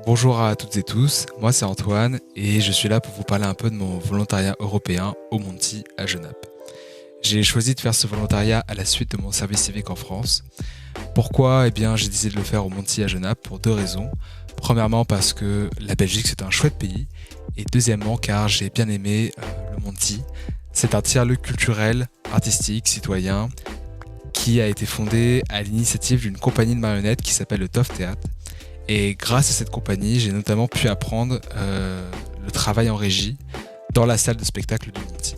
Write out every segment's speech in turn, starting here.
Bonjour à toutes et tous, moi c'est Antoine et je suis là pour vous parler un peu de mon volontariat européen au Monty à Genappe. J'ai choisi de faire ce volontariat à la suite de mon service civique en France. Pourquoi? J'ai décidé de le faire au Monty à Genappe pour deux raisons. Premièrement parce que la Belgique c'est un chouette pays et deuxièmement car j'ai bien aimé le Monty. C'est un tiers-lieu culturel, artistique, citoyen qui a été fondé à l'initiative d'une compagnie de marionnettes qui s'appelle le Toff Théâtre. Et grâce à cette compagnie, j'ai notamment pu apprendre le travail en régie dans la salle de spectacle du Monty.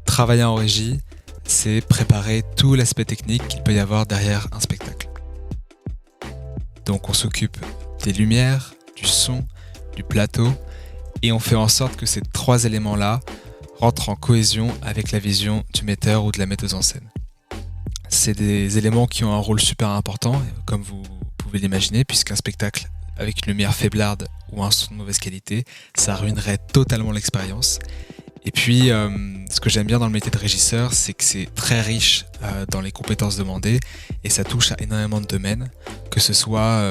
Travailler en régie, c'est préparer tout l'aspect technique qu'il peut y avoir derrière un spectacle. Donc on s'occupe des lumières, du son, du plateau, et on fait en sorte que ces trois éléments-là rentrent en cohésion avec la vision du metteur ou de la metteuse en scène. C'est des éléments qui ont un rôle super important, comme vous pouvez l'imaginer, puisqu'un spectacle avec une lumière faiblarde ou un son de mauvaise qualité, ça ruinerait totalement l'expérience. Et puis, ce que j'aime bien dans le métier de régisseur, c'est que c'est très riche dans les compétences demandées et ça touche à énormément de domaines, que ce soit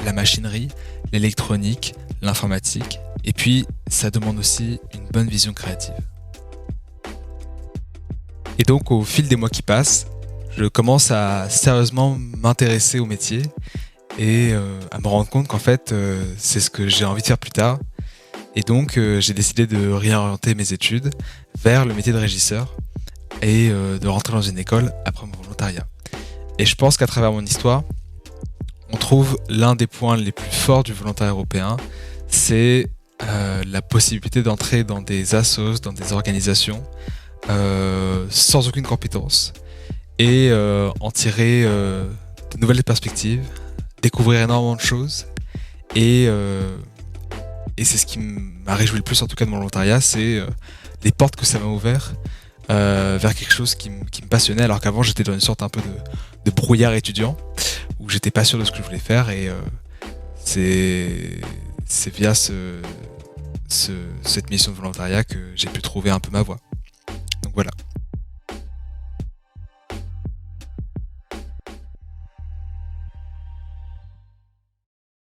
la machinerie, l'électronique, l'informatique. Et puis, ça demande aussi une bonne vision créative. Et donc, au fil des mois qui passent, je commence à sérieusement m'intéresser au métier et à me rendre compte qu'en fait, c'est ce que j'ai envie de faire plus tard. Et donc, j'ai décidé de réorienter mes études vers le métier de régisseur et de rentrer dans une école après mon volontariat. Et je pense qu'à travers mon histoire, on trouve l'un des points les plus forts du volontariat européen, c'est la possibilité d'entrer dans des assos, dans des organisations, sans aucune compétence et en tirer de nouvelles perspectives, découvrir énormément de choses et c'est ce qui m'a réjoui le plus en tout cas de mon volontariat, c'est les portes que ça m'a ouvert vers quelque chose qui me passionnait alors qu'avant j'étais dans une sorte un peu de brouillard étudiant où j'étais pas sûr de ce que je voulais faire et c'est via cette mission de volontariat que j'ai pu trouver un peu ma voie. Donc voilà.